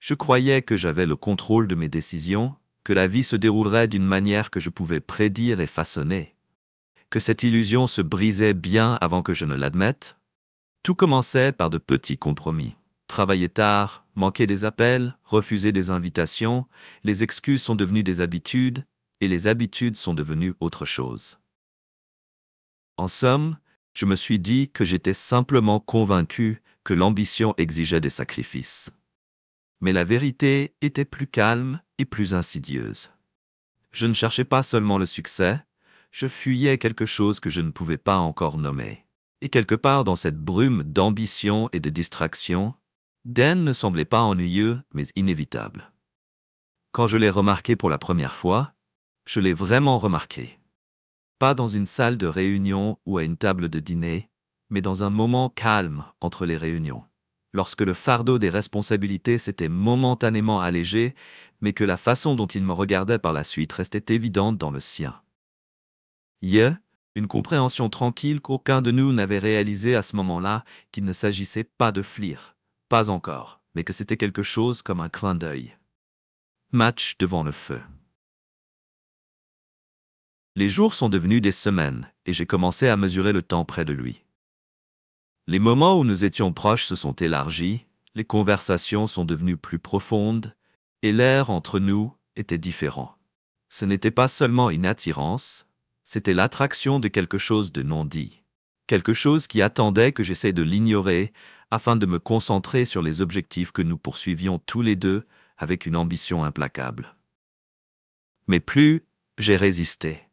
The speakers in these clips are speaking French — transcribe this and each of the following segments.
Je croyais que j'avais le contrôle de mes décisions, que la vie se déroulerait d'une manière que je pouvais prédire et façonner. Que cette illusion se brisait bien avant que je ne l'admette. Tout commençait par de petits compromis. Travailler tard, manquer des appels, refuser des invitations, les excuses sont devenues des habitudes, et les habitudes sont devenues autre chose. En somme, je me suis dit que j'étais simplement convaincu que l'ambition exigeait des sacrifices. Mais la vérité était plus calme et plus insidieuse. Je ne cherchais pas seulement le succès, je fuyais quelque chose que je ne pouvais pas encore nommer. Et quelque part dans cette brume d'ambition et de distraction, Dan ne semblait pas ennuyeux, mais inévitable. Quand je l'ai remarqué pour la première fois, je l'ai vraiment remarqué. Pas dans une salle de réunion ou à une table de dîner, mais dans un moment calme entre les réunions. Lorsque le fardeau des responsabilités s'était momentanément allégé, mais que la façon dont il me regardait par la suite restait évidente dans le sien. Une compréhension tranquille qu'aucun de nous n'avait réalisé à ce moment-là qu'il ne s'agissait pas de fuir, pas encore, mais que c'était quelque chose comme un clin d'œil. Match devant le feu. Les jours sont devenus des semaines, et j'ai commencé à mesurer le temps près de lui. Les moments où nous étions proches se sont élargis, les conversations sont devenues plus profondes, et l'air entre nous était différent. Ce n'était pas seulement une attirance, c'était l'attraction de quelque chose de non dit. Quelque chose qui attendait que j'essaie de l'ignorer afin de me concentrer sur les objectifs que nous poursuivions tous les deux avec une ambition implacable. Mais plus j'ai résisté,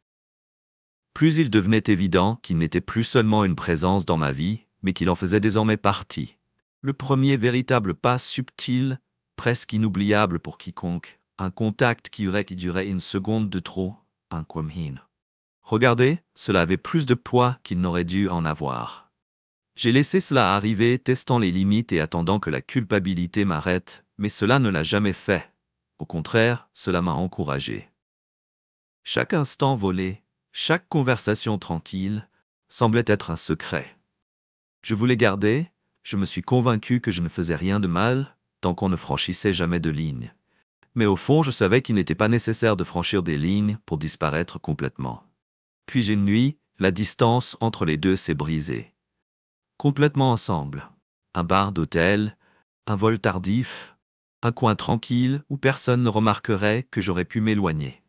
plus il devenait évident qu'il n'était plus seulement une présence dans ma vie, mais qu'il en faisait désormais partie. Le premier véritable pas subtil, presque inoubliable pour quiconque, un contact qui durait une seconde de trop, un kwamhin. Regardez, cela avait plus de poids qu'il n'aurait dû en avoir. J'ai laissé cela arriver, testant les limites et attendant que la culpabilité m'arrête, mais cela ne l'a jamais fait. Au contraire, cela m'a encouragé. Chaque instant volé, chaque conversation tranquille, semblait être un secret. Je voulais garder, je me suis convaincu que je ne faisais rien de mal, tant qu'on ne franchissait jamais de ligne. Mais au fond, je savais qu'il n'était pas nécessaire de franchir des lignes pour disparaître complètement. Puis une nuit, la distance entre les deux s'est brisée. Complètement ensemble. Un bar d'hôtel, un vol tardif, un coin tranquille où personne ne remarquerait que j'aurais pu m'éloigner.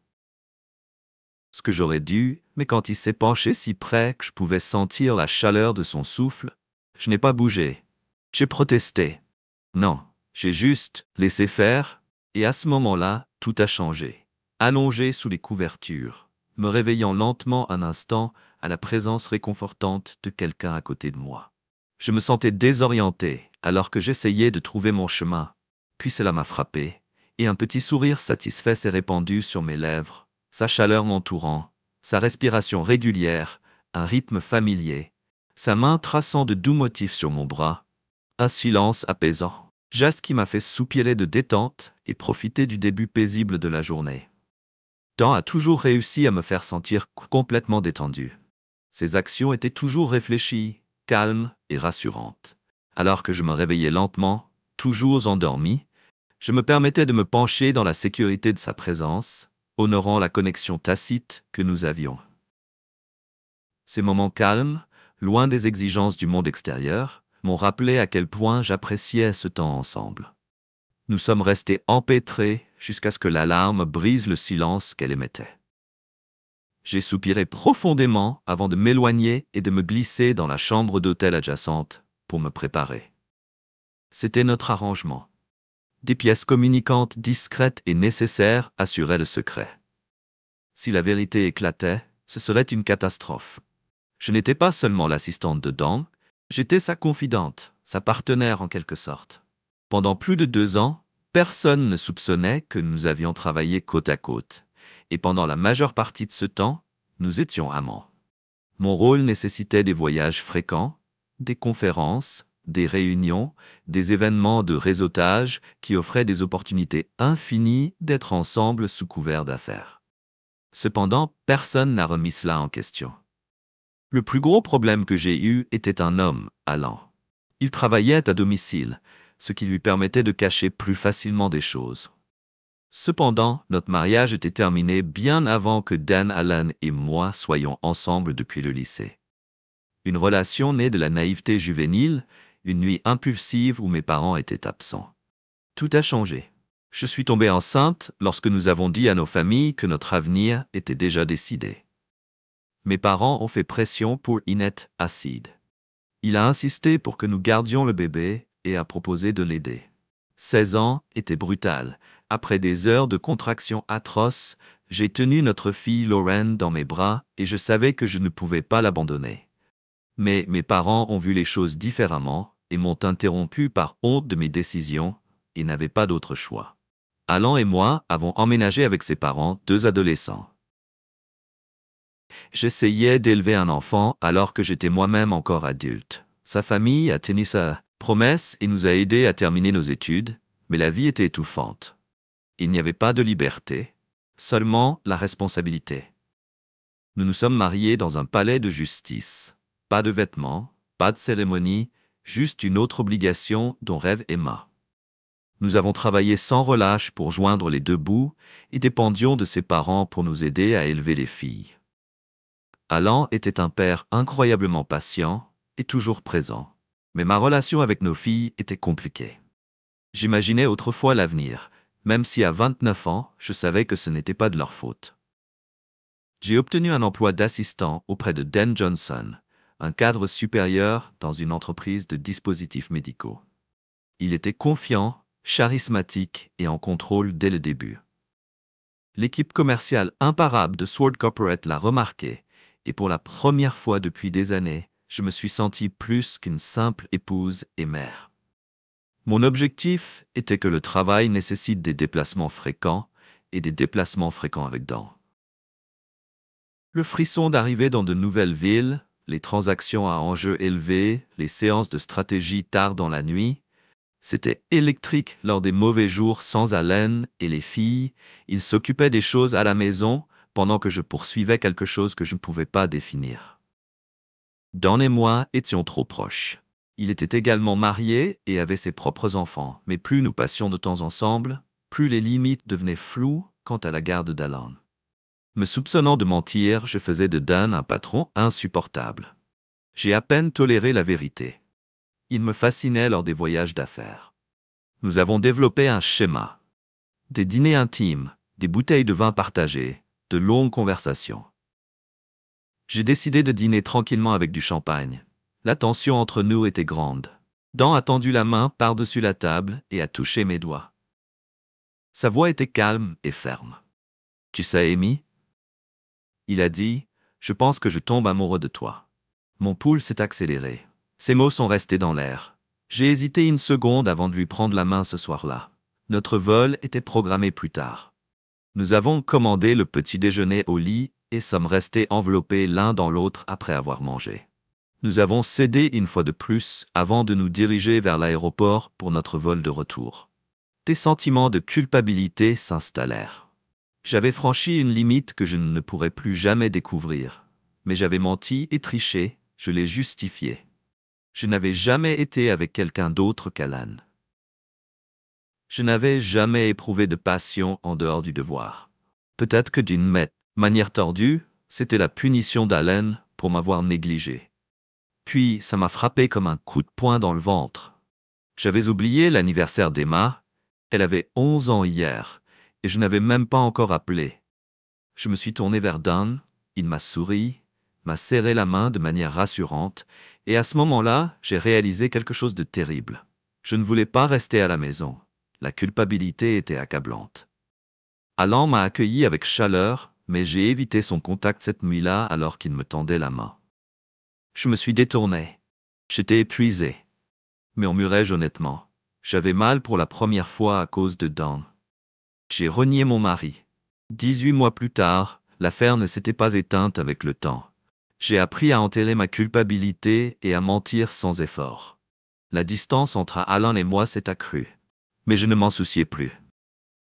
Ce que j'aurais dû, mais quand il s'est penché si près que je pouvais sentir la chaleur de son souffle, je n'ai pas bougé. J'ai protesté. Non, j'ai juste laissé faire, et à ce moment-là, tout a changé. Allongé sous les couvertures, me réveillant lentement un instant à la présence réconfortante de quelqu'un à côté de moi. Je me sentais désorienté alors que j'essayais de trouver mon chemin, puis cela m'a frappé, et un petit sourire satisfait s'est répandu sur mes lèvres, sa chaleur m'entourant, sa respiration régulière, un rythme familier, sa main traçant de doux motifs sur mon bras, un silence apaisant, geste qui m'a fait soupirer de détente et profiter du début paisible de la journée. Dan a toujours réussi à me faire sentir complètement détendu. Ses actions étaient toujours réfléchies, calmes et rassurantes. Alors que je me réveillais lentement, toujours endormi, je me permettais de me pencher dans la sécurité de sa présence, honorant la connexion tacite que nous avions. Ces moments calmes, loin des exigences du monde extérieur, m'ont rappelé à quel point j'appréciais ce temps ensemble. Nous sommes restés empêtrés jusqu'à ce que l'alarme brise le silence qu'elle émettait. J'ai soupiré profondément avant de m'éloigner et de me glisser dans la chambre d'hôtel adjacente pour me préparer. C'était notre arrangement. Des pièces communicantes discrètes et nécessaires assuraient le secret. Si la vérité éclatait, ce serait une catastrophe. Je n'étais pas seulement l'assistante de Dan, j'étais sa confidente, sa partenaire en quelque sorte. Pendant plus de 2 ans, personne ne soupçonnait que nous avions travaillé côte à côte, et pendant la majeure partie de ce temps, nous étions amants. Mon rôle nécessitait des voyages fréquents, des conférences, des réunions, des événements de réseautage qui offraient des opportunités infinies d'être ensemble sous couvert d'affaires. Cependant, personne n'a remis cela en question. Le plus gros problème que j'ai eu était un homme, Alan. Il travaillait à domicile, ce qui lui permettait de cacher plus facilement des choses. Cependant, notre mariage était terminé bien avant que Dan Allen et moi soyons ensemble depuis le lycée. Une relation née de la naïveté juvénile, une nuit impulsive où mes parents étaient absents. Tout a changé. Je suis tombée enceinte lorsque nous avons dit à nos familles que notre avenir était déjà décidé. Mes parents ont fait pression pour Inet Acid. Il a insisté pour que nous gardions le bébé et a proposé de l'aider. 16 ans était brutal. Après des heures de contractions atroces, j'ai tenu notre fille Lauren dans mes bras et je savais que je ne pouvais pas l'abandonner. Mais mes parents ont vu les choses différemment et m'ont interrompu par honte de mes décisions et n'avaient pas d'autre choix. Alan et moi avons emménagé avec ses parents, 2 adolescents. J'essayais d'élever un enfant alors que j'étais moi-même encore adulte. Sa famille a tenu sa promesse et nous a aidés à terminer nos études, mais la vie était étouffante. Il n'y avait pas de liberté, seulement la responsabilité. Nous nous sommes mariés dans un palais de justice. Pas de vêtements, pas de cérémonie, juste une autre obligation dont rêve Emma. Nous avons travaillé sans relâche pour joindre les 2 bouts et dépendions de ses parents pour nous aider à élever les filles. Alan était un père incroyablement patient et toujours présent, mais ma relation avec nos filles était compliquée. J'imaginais autrefois l'avenir, même si à 29 ans, je savais que ce n'était pas de leur faute. J'ai obtenu un emploi d'assistant auprès de Dan Johnson, un cadre supérieur dans une entreprise de dispositifs médicaux. Il était confiant, charismatique et en contrôle dès le début. L'équipe commerciale imparable de Sword Corporate l'a remarqué, et pour la première fois depuis des années, je me suis senti plus qu'une simple épouse et mère. Mon objectif était que le travail nécessite des déplacements fréquents et des déplacements fréquents avec Dan. Le frisson d'arriver dans de nouvelles villes, les transactions à enjeux élevés, les séances de stratégie tard dans la nuit, c'était électrique lors des mauvais jours sans Allen et les filles, ils s'occupaient des choses à la maison pendant que je poursuivais quelque chose que je ne pouvais pas définir. Dan et moi étions trop proches. Il était également marié et avait ses propres enfants, mais plus nous passions de temps ensemble, plus les limites devenaient floues quant à la garde d'Alan. Me soupçonnant de mentir, je faisais de Dan un patron insupportable. J'ai à peine toléré la vérité. Il me fascinait lors des voyages d'affaires. Nous avons développé un schéma. Des dîners intimes, des bouteilles de vin partagées, de longues conversations. J'ai décidé de dîner tranquillement avec du champagne. La tension entre nous était grande. Dan a tendu la main par-dessus la table et a touché mes doigts. Sa voix était calme et ferme. « Tu sais, Amy ?» Il a dit, « Je pense que je tombe amoureux de toi. » Mon pouls s'est accéléré. Ces mots sont restés dans l'air. J'ai hésité une seconde avant de lui prendre la main ce soir-là. Notre vol était programmé plus tard. Nous avons commandé le petit déjeuner au lit et sommes restés enveloppés l'un dans l'autre après avoir mangé. Nous avons cédé une fois de plus avant de nous diriger vers l'aéroport pour notre vol de retour. Des sentiments de culpabilité s'installèrent. J'avais franchi une limite que je ne pourrais plus jamais découvrir. Mais j'avais menti et triché, je l'ai justifié. Je n'avais jamais été avec quelqu'un d'autre qu'Alan. Je n'avais jamais éprouvé de passion en dehors du devoir. Peut-être que d'une manière tordue, c'était la punition d'Alan pour m'avoir négligé. Puis ça m'a frappé comme un coup de poing dans le ventre. J'avais oublié l'anniversaire d'Emma, elle avait 11 ans hier, et je n'avais même pas encore appelé. Je me suis tourné vers Dan, il m'a souri, m'a serré la main de manière rassurante, et à ce moment-là, j'ai réalisé quelque chose de terrible. Je ne voulais pas rester à la maison. La culpabilité était accablante. Alan m'a accueilli avec chaleur, mais j'ai évité son contact cette nuit-là alors qu'il me tendait la main. Je me suis détourné. J'étais épuisé. Murmurai-je honnêtement. J'avais mal pour la première fois à cause de Dan. J'ai renié mon mari. 18 mois plus tard, l'affaire ne s'était pas éteinte avec le temps. J'ai appris à enterrer ma culpabilité et à mentir sans effort. La distance entre Alan et moi s'est accrue. Mais je ne m'en souciais plus.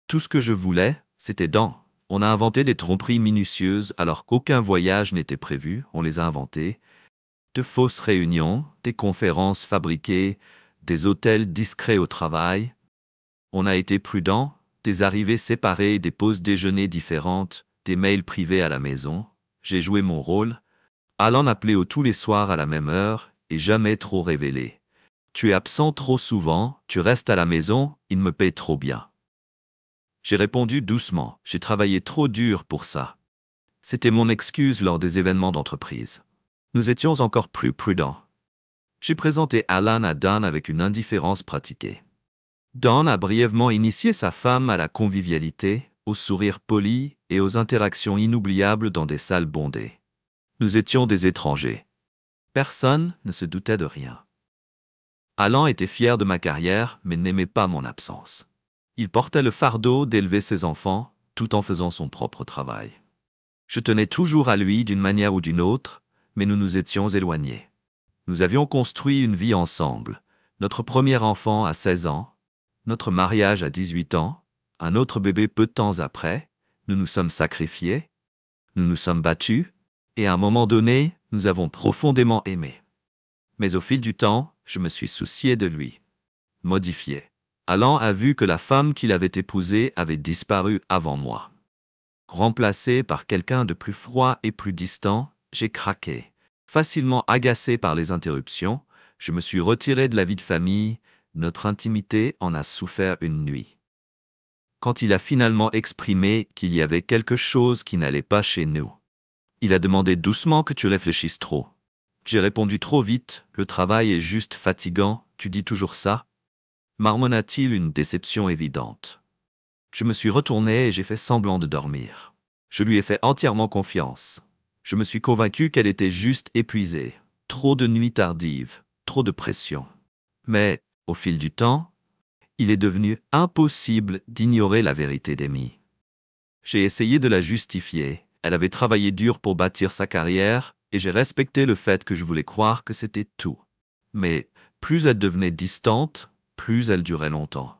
Tout ce que je voulais, c'était Dan. On a inventé des tromperies minutieuses alors qu'aucun voyage n'était prévu, on les a inventées. De fausses réunions, des conférences fabriquées, des hôtels discrets au travail. On a été prudent, des arrivées séparées, des pauses déjeuner différentes, des mails privés à la maison. J'ai joué mon rôle. Alan appelait tous les soirs à la même heure et jamais trop révélé. Tu es absent trop souvent, tu restes à la maison, il me paie trop bien. J'ai répondu doucement, j'ai travaillé trop dur pour ça. C'était mon excuse lors des événements d'entreprise. Nous étions encore plus prudents. J'ai présenté Alan à Don avec une indifférence pratiquée. Don a brièvement initié sa femme à la convivialité, aux sourires polis et aux interactions inoubliables dans des salles bondées. Nous étions des étrangers. Personne ne se doutait de rien. Alan était fier de ma carrière, mais n'aimait pas mon absence. Il portait le fardeau d'élever ses enfants, tout en faisant son propre travail. Je tenais toujours à lui d'une manière ou d'une autre, mais nous nous étions éloignés. Nous avions construit une vie ensemble. Notre premier enfant à 16 ans, notre mariage à 18 ans, un autre bébé peu de temps après, nous nous sommes sacrifiés, nous nous sommes battus, et à un moment donné, nous avons profondément aimé. Mais au fil du temps, je me suis soucié de lui. Modifié. Alan a vu que la femme qu'il avait épousée avait disparu avant moi. Remplacé par quelqu'un de plus froid et plus distant, j'ai craqué. Facilement agacé par les interruptions, je me suis retiré de la vie de famille, notre intimité en a souffert une nuit. Quand il a finalement exprimé qu'il y avait quelque chose qui n'allait pas chez nous, il a demandé doucement que tu réfléchisses trop. J'ai répondu trop vite, le travail est juste fatigant, tu dis toujours ça? Marmonna-t-il une déception évidente. Je me suis retourné et j'ai fait semblant de dormir. Je lui ai fait entièrement confiance. Je me suis convaincu qu'elle était juste épuisée. Trop de nuits tardives, trop de pression. Mais, au fil du temps, il est devenu impossible d'ignorer la vérité d'Amy. J'ai essayé de la justifier. Elle avait travaillé dur pour bâtir sa carrière, et j'ai respecté le fait que je voulais croire que c'était tout. Mais, plus elle devenait distante, plus elle durait longtemps.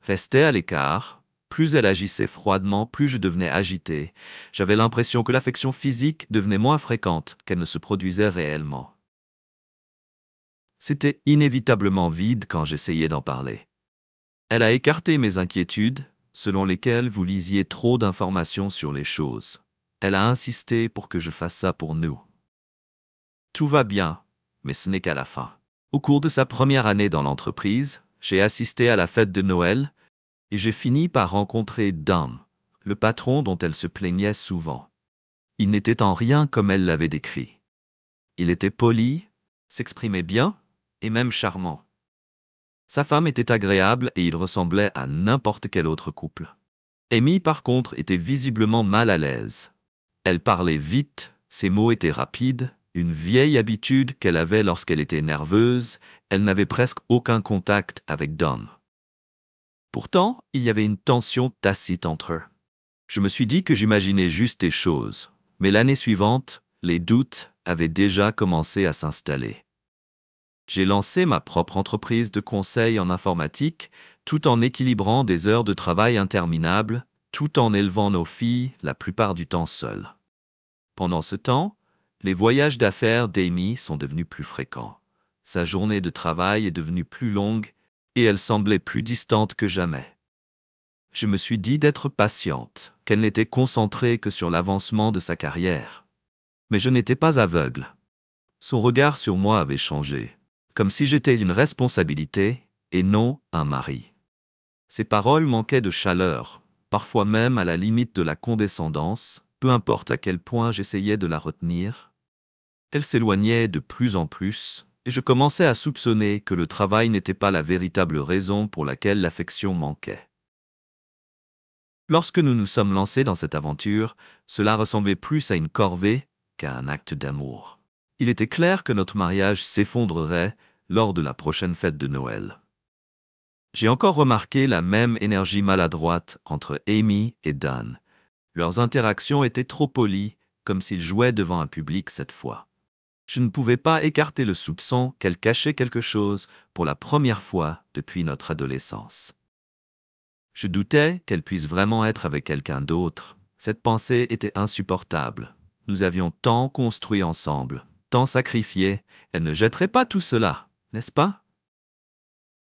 Restait à l'écart, plus elle agissait froidement, plus je devenais agité. J'avais l'impression que l'affection physique devenait moins fréquente qu'elle ne se produisait réellement. C'était inévitablement vide quand j'essayais d'en parler. Elle a écarté mes inquiétudes, selon lesquelles vous lisiez trop d'informations sur les choses. Elle a insisté pour que je fasse ça pour nous. Tout va bien, mais ce n'est qu'à la fin. Au cours de sa première année dans l'entreprise, j'ai assisté à la fête de Noël et j'ai fini par rencontrer Don, le patron dont elle se plaignait souvent. Il n'était en rien comme elle l'avait décrit. Il était poli, s'exprimait bien et même charmant. Sa femme était agréable et il ressemblait à n'importe quel autre couple. Amy, par contre, était visiblement mal à l'aise. Elle parlait vite, ses mots étaient rapides, une vieille habitude qu'elle avait lorsqu'elle était nerveuse, elle n'avait presque aucun contact avec Don. Pourtant, il y avait une tension tacite entre eux. Je me suis dit que j'imaginais juste des choses, mais l'année suivante, les doutes avaient déjà commencé à s'installer. J'ai lancé ma propre entreprise de conseil en informatique, tout en équilibrant des heures de travail interminables, tout en élevant nos filles la plupart du temps seules. Pendant ce temps, les voyages d'affaires d'Amy sont devenus plus fréquents. Sa journée de travail est devenue plus longue et elle semblait plus distante que jamais. Je me suis dit d'être patiente, qu'elle n'était concentrée que sur l'avancement de sa carrière. Mais je n'étais pas aveugle. Son regard sur moi avait changé, comme si j'étais une responsabilité et non un mari. Ses paroles manquaient de chaleur, parfois même à la limite de la condescendance, peu importe à quel point j'essayais de la retenir. Elle s'éloignait de plus en plus, et je commençais à soupçonner que le travail n'était pas la véritable raison pour laquelle l'affection manquait. Lorsque nous nous sommes lancés dans cette aventure, cela ressemblait plus à une corvée qu'à un acte d'amour. Il était clair que notre mariage s'effondrerait lors de la prochaine fête de Noël. J'ai encore remarqué la même énergie maladroite entre Amy et Don. Leurs interactions étaient trop polies, comme s'ils jouaient devant un public cette fois. Je ne pouvais pas écarter le soupçon qu'elle cachait quelque chose pour la première fois depuis notre adolescence. Je doutais qu'elle puisse vraiment être avec quelqu'un d'autre. Cette pensée était insupportable. Nous avions tant construit ensemble, tant sacrifié. Elle ne jetterait pas tout cela, n'est-ce pas?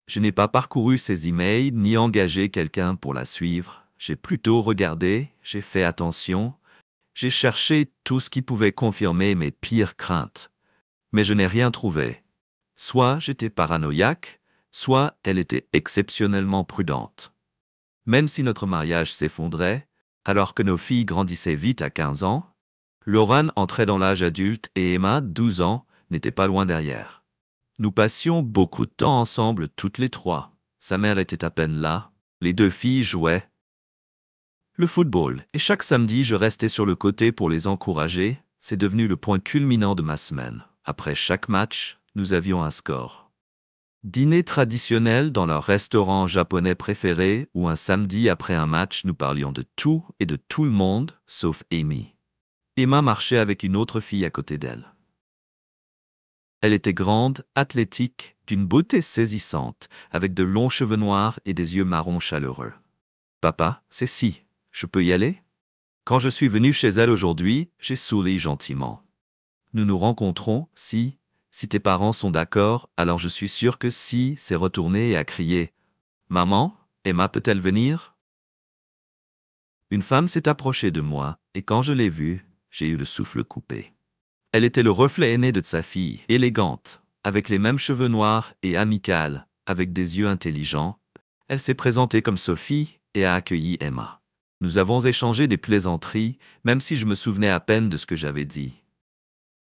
Je n'ai pas parcouru ses emails ni engagé quelqu'un pour la suivre. J'ai plutôt regardé, j'ai fait attention, j'ai cherché tout ce qui pouvait confirmer mes pires craintes. Mais je n'ai rien trouvé. Soit j'étais paranoïaque, soit elle était exceptionnellement prudente. Même si notre mariage s'effondrait, alors que nos filles grandissaient vite à 15 ans, Lauren entrait dans l'âge adulte et Emma, 12 ans, n'était pas loin derrière. Nous passions beaucoup de temps ensemble toutes les trois. Sa mère était à peine là. Les deux filles jouaient le football, et chaque samedi je restais sur le côté pour les encourager. C'est devenu le point culminant de ma semaine. Après chaque match, nous avions un score. Dîner traditionnel dans leur restaurant japonais préféré ou un samedi après un match, nous parlions de tout et de tout le monde, sauf Amy. Emma marchait avec une autre fille à côté d'elle. Elle était grande, athlétique, d'une beauté saisissante, avec de longs cheveux noirs et des yeux marrons chaleureux. « Papa, c'est si, je peux y aller ?» Quand je suis venu chez elle aujourd'hui, j'ai souri gentiment. « Nous nous rencontrons, si tes parents sont d'accord, alors je suis sûr que si s'est retournée et a crié « Maman, Emma peut-elle venir ?» Une femme s'est approchée de moi, et quand je l'ai vue, j'ai eu le souffle coupé. Elle était le reflet aîné de sa fille, élégante, avec les mêmes cheveux noirs et amicale, avec des yeux intelligents. Elle s'est présentée comme Sophie et a accueilli Emma. Nous avons échangé des plaisanteries, même si je me souvenais à peine de ce que j'avais dit.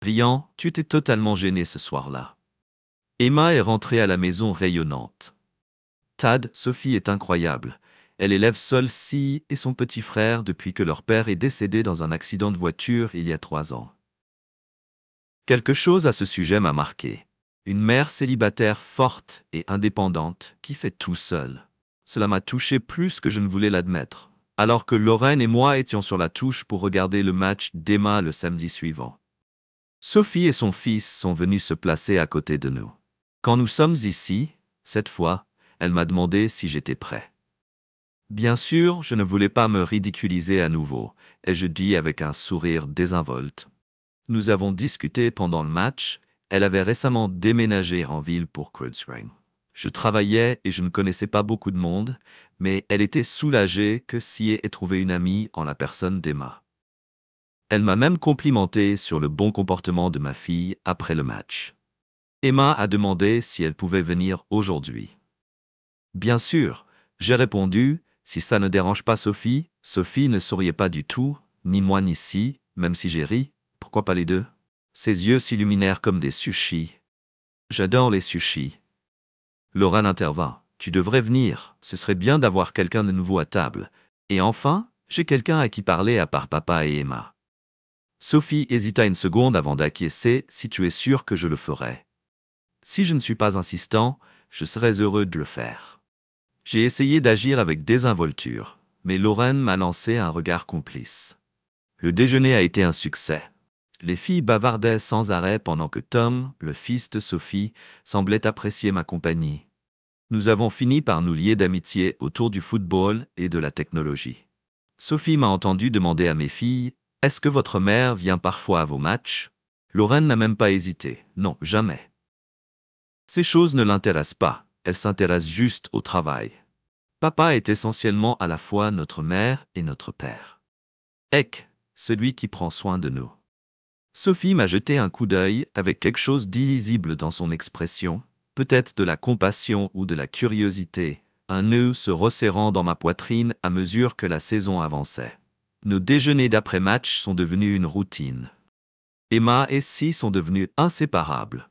Riant, tu étais totalement gêné ce soir-là. Emma est rentrée à la maison rayonnante. Tad, Sophie est incroyable. Elle élève seule Si et son petit frère depuis que leur père est décédé dans un accident de voiture il y a 3 ans. Quelque chose à ce sujet m'a marqué. Une mère célibataire forte et indépendante qui fait tout seule. Cela m'a touché plus que je ne voulais l'admettre, alors que Lauren et moi étions sur la touche pour regarder le match d'Emma le samedi suivant. Sophie et son fils sont venus se placer à côté de nous. Quand nous sommes ici, cette fois, elle m'a demandé si j'étais prêt. Bien sûr, je ne voulais pas me ridiculiser à nouveau, et je dis avec un sourire désinvolte. Nous avons discuté pendant le match, elle avait récemment déménagé en ville pour Croodswing. Je travaillais et je ne connaissais pas beaucoup de monde, mais elle était soulagée que Si ait trouvé une amie en la personne d'Emma. Elle m'a même complimenté sur le bon comportement de ma fille après le match. Emma a demandé si elle pouvait venir aujourd'hui. Bien sûr, j'ai répondu, si ça ne dérange pas Sophie. Sophie ne souriait pas du tout, ni moi ni Si, même si j'ai ri. Pourquoi pas les deux? Ses yeux s'illuminèrent comme des sushis. J'adore les sushis. Lauren intervint. Tu devrais venir, ce serait bien d'avoir quelqu'un de nouveau à table. Et enfin, j'ai quelqu'un à qui parler à part papa et Emma. Sophie hésita une seconde avant d'acquiescer, si tu es sûr que je le ferai. Si je ne suis pas insistant, je serais heureux de le faire. J'ai essayé d'agir avec désinvolture, mais Lauren m'a lancé un regard complice. Le déjeuner a été un succès. Les filles bavardaient sans arrêt pendant que Tom, le fils de Sophie, semblait apprécier ma compagnie. Nous avons fini par nous lier d'amitié autour du football et de la technologie. Sophie m'a entendu demander à mes filles « Est-ce que votre mère vient parfois à vos matchs ?» Lauren n'a même pas hésité. « Non, jamais. » Ces choses ne l'intéressent pas, elle s'intéresse juste au travail. Papa est essentiellement à la fois notre mère et notre père. Ek, celui qui prend soin de nous. Sophie m'a jeté un coup d'œil avec quelque chose d'illisible dans son expression, peut-être de la compassion ou de la curiosité, un nœud se resserrant dans ma poitrine à mesure que la saison avançait. Nos déjeuners d'après-match sont devenus une routine. Emma et Si sont devenus inséparables,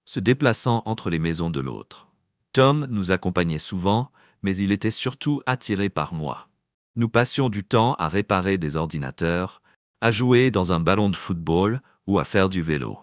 se déplaçant entre les maisons de l'autre. Tom nous accompagnait souvent, mais il était surtout attiré par moi. Nous passions du temps à réparer des ordinateurs, à jouer dans un ballon de football ou à faire du vélo.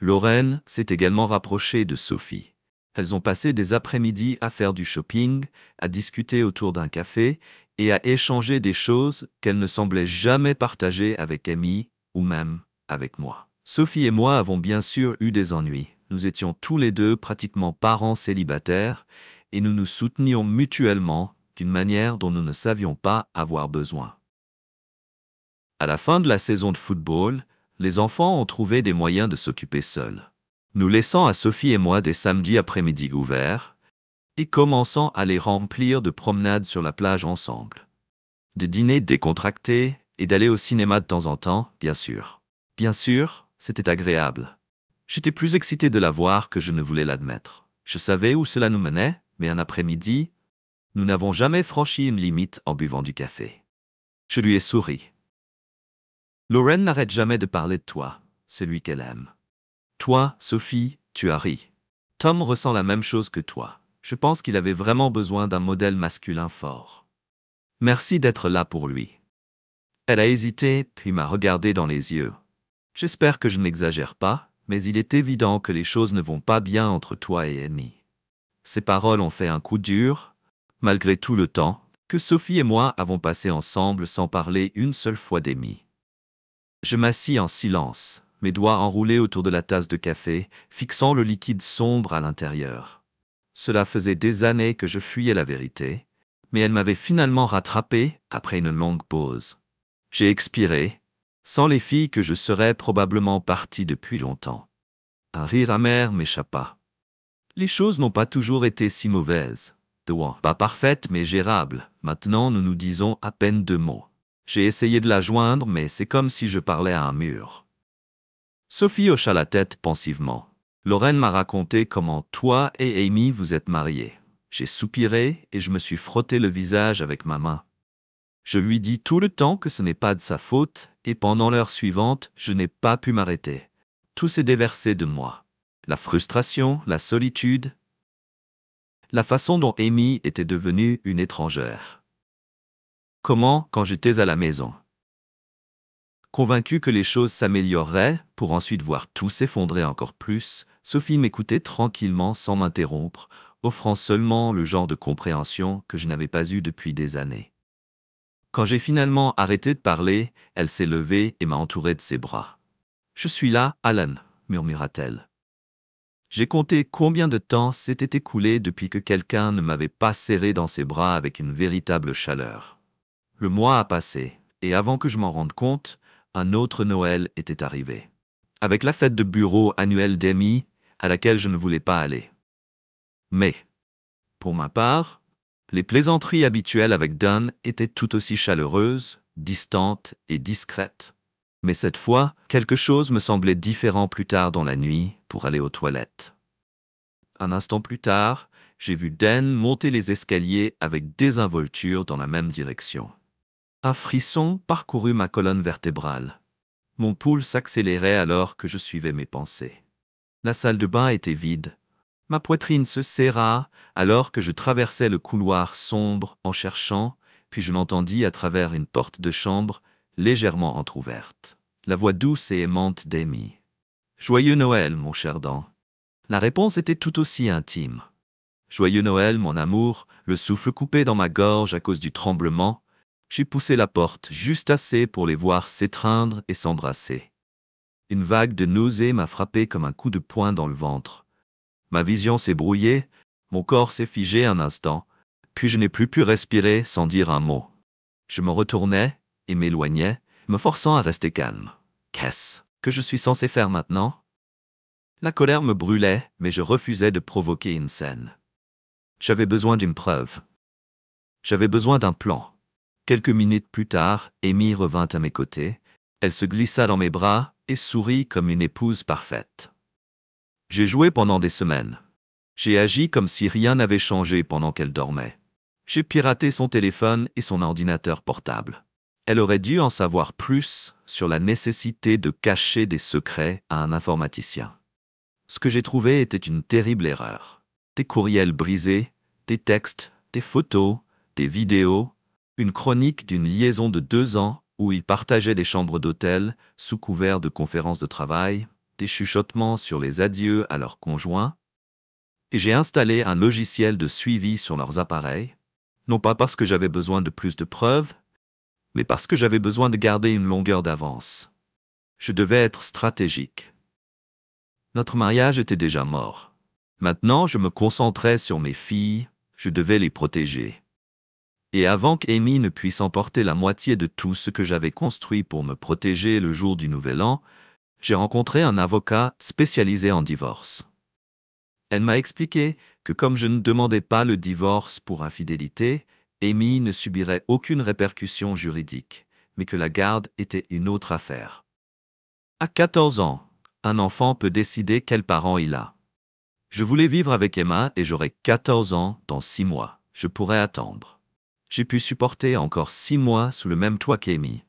Lauren s'est également rapprochée de Sophie. Elles ont passé des après-midi à faire du shopping, à discuter autour d'un café et à échanger des choses qu'elles ne semblaient jamais partager avec Amy ou même avec moi. Sophie et moi avons bien sûr eu des ennuis. Nous étions tous les deux pratiquement parents célibataires et nous nous soutenions mutuellement d'une manière dont nous ne savions pas avoir besoin. À la fin de la saison de football, les enfants ont trouvé des moyens de s'occuper seuls, nous laissant à Sophie et moi des samedis après-midi ouverts, et commençant à les remplir de promenades sur la plage ensemble. De dîners décontractés et d'aller au cinéma de temps en temps, bien sûr. Bien sûr, c'était agréable. J'étais plus excité de la voir que je ne voulais l'admettre. Je savais où cela nous menait, mais un après-midi, nous n'avons jamais franchi une limite en buvant du café. Je lui ai souri. Lauren n'arrête jamais de parler de toi, c'est lui qu'elle aime. Toi, Sophie, tu as ri. Tom ressent la même chose que toi. Je pense qu'il avait vraiment besoin d'un modèle masculin fort. Merci d'être là pour lui. Elle a hésité, puis m'a regardé dans les yeux. J'espère que je n'exagère pas, mais il est évident que les choses ne vont pas bien entre toi et Amy. Ces paroles ont fait un coup dur, malgré tout le temps que Sophie et moi avons passé ensemble sans parler une seule fois d'Amy. Je m'assis en silence, mes doigts enroulés autour de la tasse de café, fixant le liquide sombre à l'intérieur. Cela faisait des années que je fuyais la vérité, mais elle m'avait finalement rattrapé après une longue pause. J'ai expiré. Sans les filles que je serais probablement parti depuis longtemps. Un rire amer m'échappa. Les choses n'ont pas toujours été si mauvaises. Pas parfaites mais gérables. Maintenant nous nous disons à peine 2 mots. J'ai essayé de la joindre mais c'est comme si je parlais à un mur. Sophie hocha la tête pensivement. Lauren m'a raconté comment toi et Amy vous êtes mariés. J'ai soupiré et je me suis frotté le visage avec ma main. Je lui dis tout le temps que ce n'est pas de sa faute, et pendant l'heure suivante, je n'ai pas pu m'arrêter. Tout s'est déversé de moi. La frustration, la solitude, la façon dont Amy était devenue une étrangère. Comment, quand j'étais à la maison? Convaincue que les choses s'amélioreraient, pour ensuite voir tout s'effondrer encore plus, Sophie m'écoutait tranquillement sans m'interrompre, offrant seulement le genre de compréhension que je n'avais pas eu depuis des années. Quand j'ai finalement arrêté de parler, elle s'est levée et m'a entouré de ses bras. « Je suis là, Alan », murmura-t-elle. J'ai compté combien de temps s'était écoulé depuis que quelqu'un ne m'avait pas serré dans ses bras avec une véritable chaleur. Le mois a passé, et avant que je m'en rende compte, un autre Noël était arrivé. Avec la fête de bureau annuelle d'Amy, à laquelle je ne voulais pas aller. Mais, pour ma part, les plaisanteries habituelles avec Don étaient tout aussi chaleureuses, distantes et discrètes. Mais cette fois, quelque chose me semblait différent plus tard dans la nuit pour aller aux toilettes. Un instant plus tard, j'ai vu Dan monter les escaliers avec désinvolture dans la même direction. Un frisson parcourut ma colonne vertébrale. Mon pouls s'accélérait alors que je suivais mes pensées. La salle de bain était vide. Ma poitrine se serra alors que je traversais le couloir sombre en cherchant, puis je l'entendis à travers une porte de chambre légèrement entr'ouverte. La voix douce et aimante d'Amy. « Joyeux Noël, mon cher Dan. » La réponse était tout aussi intime. « Joyeux Noël, mon amour », le souffle coupé dans ma gorge à cause du tremblement. J'ai poussé la porte juste assez pour les voir s'étreindre et s'embrasser. Une vague de nausée m'a frappé comme un coup de poing dans le ventre. Ma vision s'est brouillée, mon corps s'est figé un instant, puis je n'ai plus pu respirer sans dire un mot. Je me retournais et m'éloignais, me forçant à rester calme. Qu'est-ce que je suis censé faire maintenant? La colère me brûlait, mais je refusais de provoquer une scène. J'avais besoin d'une preuve. J'avais besoin d'un plan. Quelques minutes plus tard, Amy revint à mes côtés. Elle se glissa dans mes bras et sourit comme une épouse parfaite. J'ai joué pendant des semaines. J'ai agi comme si rien n'avait changé pendant qu'elle dormait. J'ai piraté son téléphone et son ordinateur portable. Elle aurait dû en savoir plus sur la nécessité de cacher des secrets à un informaticien. Ce que j'ai trouvé était une terrible erreur. Des courriels brisés, des textes, des photos, des vidéos, une chronique d'une liaison de 2 ans où ils partageaient des chambres d'hôtel sous couvert de conférences de travail, des chuchotements sur les adieux à leurs conjoints, et j'ai installé un logiciel de suivi sur leurs appareils, non pas parce que j'avais besoin de plus de preuves, mais parce que j'avais besoin de garder une longueur d'avance. Je devais être stratégique. Notre mariage était déjà mort. Maintenant, je me concentrais sur mes filles, je devais les protéger. Et avant qu'Amy ne puisse emporter la moitié de tout ce que j'avais construit pour me protéger le jour du Nouvel An, j'ai rencontré un avocat spécialisé en divorce. Elle m'a expliqué que comme je ne demandais pas le divorce pour infidélité, Amy ne subirait aucune répercussion juridique, mais que la garde était une autre affaire. À 14 ans, un enfant peut décider quels parents il a. Je voulais vivre avec Emma et j'aurai 14 ans dans 6 mois. Je pourrais attendre. J'ai pu supporter encore 6 mois sous le même toit qu'Amy.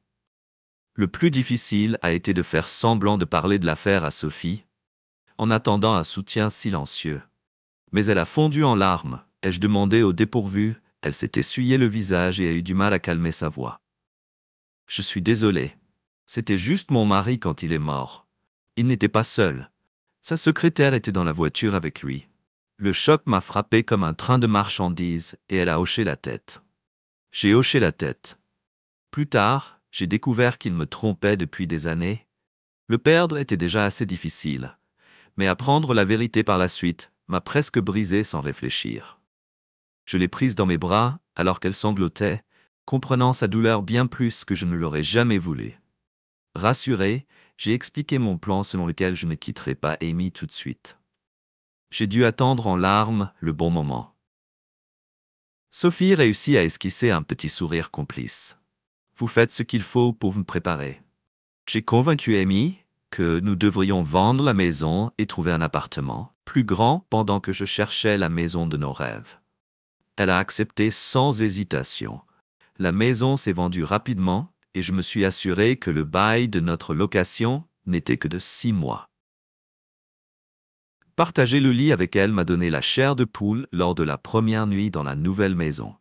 Le plus difficile a été de faire semblant de parler de l'affaire à Sophie, en attendant un soutien silencieux. Mais elle a fondu en larmes, ai-je demandé au dépourvu, elle s'est essuyé le visage et a eu du mal à calmer sa voix. Je suis désolé. C'était juste mon mari quand il est mort. Il n'était pas seul. Sa secrétaire était dans la voiture avec lui. Le choc m'a frappé comme un train de marchandises et elle a hoché la tête. J'ai hoché la tête. Plus tard, j'ai découvert qu'il me trompait depuis des années. Le perdre était déjà assez difficile, mais apprendre la vérité par la suite m'a presque brisé sans réfléchir. Je l'ai prise dans mes bras alors qu'elle sanglotait, comprenant sa douleur bien plus que je ne l'aurais jamais voulu. Rassuré, j'ai expliqué mon plan selon lequel je ne quitterais pas Amy tout de suite. J'ai dû attendre en larmes le bon moment. Sophie réussit à esquisser un petit sourire complice. Vous faites ce qu'il faut pour vous préparer. J'ai convaincu Amy que nous devrions vendre la maison et trouver un appartement plus grand pendant que je cherchais la maison de nos rêves. Elle a accepté sans hésitation. La maison s'est vendue rapidement et je me suis assuré que le bail de notre location n'était que de 6 mois. Partager le lit avec elle m'a donné la chair de poule lors de la première nuit dans la nouvelle maison.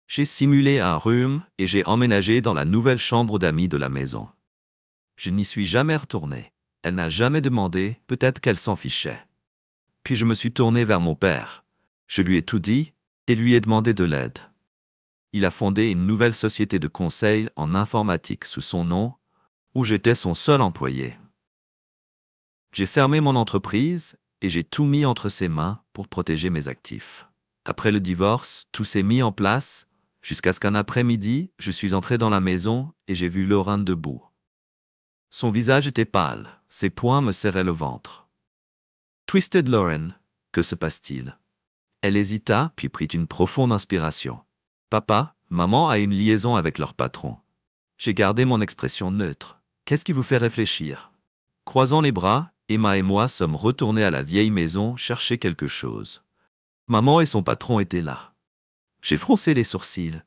J'ai simulé un rhume et j'ai emménagé dans la nouvelle chambre d'amis de la maison. Je n'y suis jamais retourné. Elle n'a jamais demandé, peut-être qu'elle s'en fichait. Puis je me suis tourné vers mon père. Je lui ai tout dit et lui ai demandé de l'aide. Il a fondé une nouvelle société de conseil en informatique sous son nom, où j'étais son seul employé. J'ai fermé mon entreprise et j'ai tout mis entre ses mains pour protéger mes actifs. Après le divorce, tout s'est mis en place, jusqu'à ce qu'un après-midi, je suis entré dans la maison et j'ai vu Lorraine debout. Son visage était pâle, ses poings me serraient le ventre. Twisted Lorraine, que se passe-t-il? Elle hésita, puis prit une profonde inspiration. Papa, maman a une liaison avec leur patron. J'ai gardé mon expression neutre. Qu'est-ce qui vous fait réfléchir? Croisant les bras, Emma et moi sommes retournés à la vieille maison chercher quelque chose. Maman et son patron étaient là. J'ai froncé les sourcils.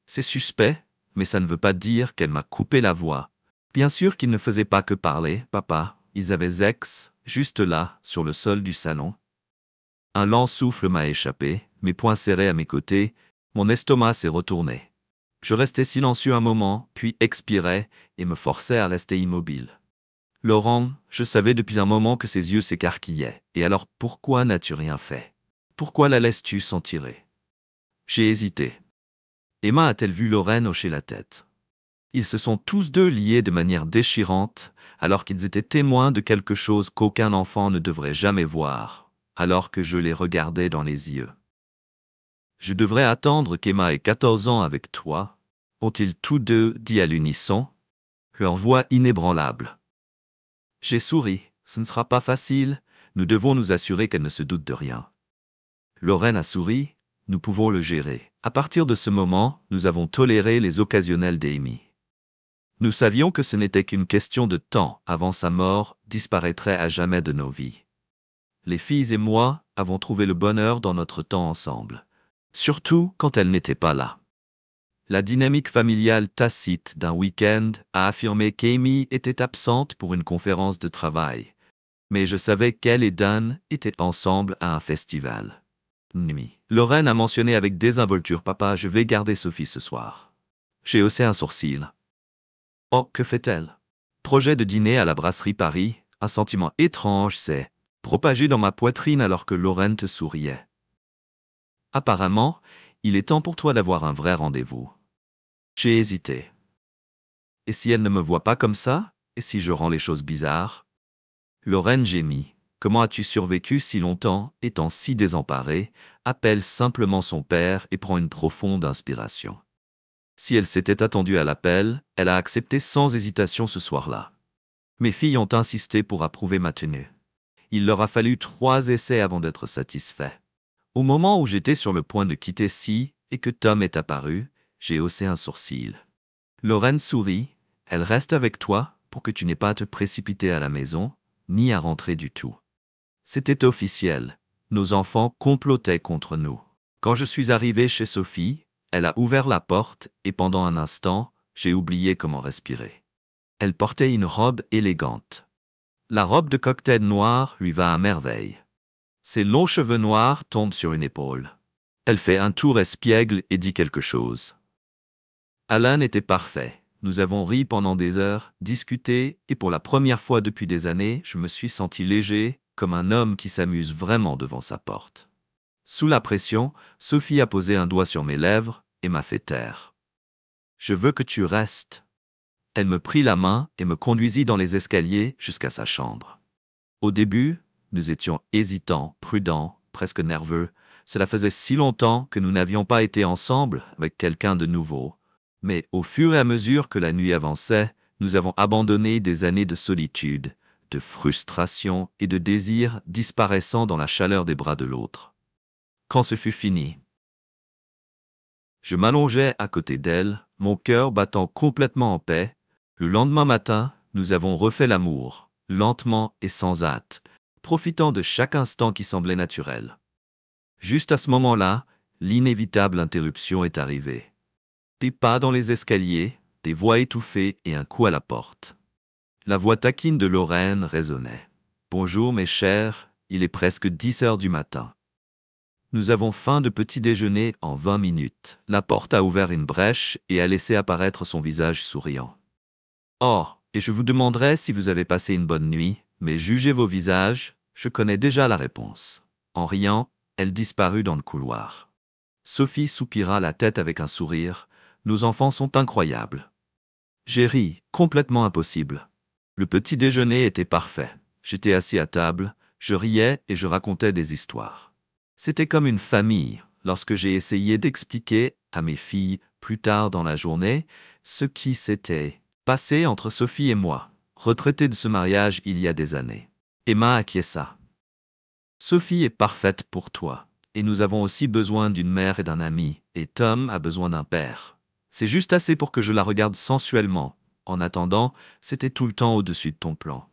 C'est suspect, mais ça ne veut pas dire qu'elle m'a coupé la voix. Bien sûr qu'ils ne faisaient pas que parler, papa. Ils avaient Zex, juste là, sur le sol du salon. Un lent souffle m'a échappé, mes poings serrés à mes côtés, mon estomac s'est retourné. Je restais silencieux un moment, puis expirais et me forçais à rester immobile. Laurent, je savais depuis un moment que ses yeux s'écarquillaient. Et alors pourquoi n'as-tu rien fait? Pourquoi la laisses-tu s'en tirer? J'ai hésité. Emma a-t-elle vu Lorraine hocher la tête? Ils se sont tous deux liés de manière déchirante, alors qu'ils étaient témoins de quelque chose qu'aucun enfant ne devrait jamais voir, alors que je les regardais dans les yeux. Je devrais attendre qu'Emma ait 14 ans avec toi, ont-ils tous deux dit à l'unisson, leur voix inébranlable. J'ai souri, ce ne sera pas facile, nous devons nous assurer qu'elle ne se doute de rien. Lorraine a souri, nous pouvons le gérer. À partir de ce moment, nous avons toléré les occasionnels d'Amy. Nous savions que ce n'était qu'une question de temps avant sa mort disparaîtrait à jamais de nos vies. Les filles et moi avons trouvé le bonheur dans notre temps ensemble, surtout quand elle n'était pas là. La dynamique familiale tacite d'un week-end a affirmé qu'Amy était absente pour une conférence de travail, mais je savais qu'elle et Dan étaient ensemble à un festival. Lorraine a mentionné avec désinvolture « Papa, je vais garder Sophie ce soir ». J'ai haussé un sourcil. Oh, que fait-elle? Projet de dîner à la brasserie Paris, un sentiment étrange s'est propagé dans ma poitrine alors que Lorraine te souriait. Apparemment, il est temps pour toi d'avoir un vrai rendez-vous. J'ai hésité. Et si elle ne me voit pas comme ça? Et si je rends les choses bizarres? Lorraine gémit. Comment as-tu survécu si longtemps, étant si désemparée? Appelle simplement son père et prend une profonde inspiration. Si elle s'était attendue à l'appel, elle a accepté sans hésitation ce soir-là. Mes filles ont insisté pour approuver ma tenue. Il leur a fallu 3 essais avant d'être satisfaits. Au moment où j'étais sur le point de quitter Si et que Tom est apparu, j'ai haussé un sourcil. Lorraine sourit. Elle reste avec toi pour que tu n'aies pas à te précipiter à la maison, ni à rentrer du tout. C'était officiel. Nos enfants complotaient contre nous. Quand je suis arrivé chez Sophie, elle a ouvert la porte et pendant un instant, j'ai oublié comment respirer. Elle portait une robe élégante. La robe de cocktail noire lui va à merveille. Ses longs cheveux noirs tombent sur une épaule. Elle fait un tour espiègle et dit quelque chose. Alan était parfait. Nous avons ri pendant des heures, discuté, et pour la première fois depuis des années, je me suis senti léger, comme un homme qui s'amuse vraiment devant sa porte. Sous la pression, Sophie a posé un doigt sur mes lèvres et m'a fait taire. « Je veux que tu restes. » Elle me prit la main et me conduisit dans les escaliers jusqu'à sa chambre. Au début, nous étions hésitants, prudents, presque nerveux. Cela faisait si longtemps que nous n'avions pas été ensemble avec quelqu'un de nouveau. Mais au fur et à mesure que la nuit avançait, nous avons abandonné des années de solitude, de frustration et de désir disparaissant dans la chaleur des bras de l'autre. Quand ce fut fini, je m'allongeai à côté d'elle, mon cœur battant complètement en paix. Le lendemain matin, nous avons refait l'amour, lentement et sans hâte, profitant de chaque instant qui semblait naturel. Juste à ce moment-là, l'inévitable interruption est arrivée. Des pas dans les escaliers, des voix étouffées et un coup à la porte. La voix taquine de Lorraine résonnait. « Bonjour mes chers, il est presque 10 heures du matin. » Nous avons faim de petit déjeuner en 20 minutes. La porte a ouvert une brèche et a laissé apparaître son visage souriant. « Oh, et je vous demanderai si vous avez passé une bonne nuit, mais jugez vos visages, je connais déjà la réponse. » En riant, elle disparut dans le couloir. Sophie soupira la tête avec un sourire. « Nos enfants sont incroyables. » J'ai ri, complètement impossible. Le petit déjeuner était parfait. J'étais assis à table, je riais et je racontais des histoires. C'était comme une famille lorsque j'ai essayé d'expliquer à mes filles, plus tard dans la journée, ce qui s'était passé entre Sophie et moi, retraitée de ce mariage il y a des années. Emma acquiesça. « Sophie est parfaite pour toi, et nous avons aussi besoin d'une mère et d'un ami, et Tom a besoin d'un père. C'est juste assez pour que je la regarde sensuellement. En attendant, c'était tout le temps au-dessus de ton plan. »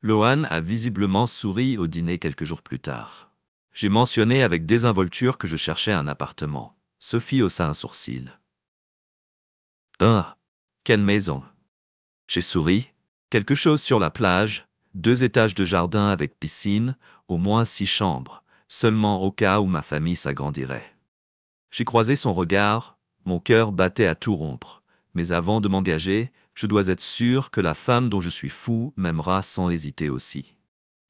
Lohan a visiblement souri au dîner quelques jours plus tard. J'ai mentionné avec désinvolture que je cherchais un appartement. Sophie haussa un sourcil. « Ah, quelle maison !» J'ai souri. Quelque chose sur la plage, 2 étages de jardin avec piscine, au moins 6 chambres, seulement au cas où ma famille s'agrandirait. J'ai croisé son regard, mon cœur battait à tout rompre. Mais avant de m'engager, je dois être sûr que la femme dont je suis fou m'aimera sans hésiter aussi.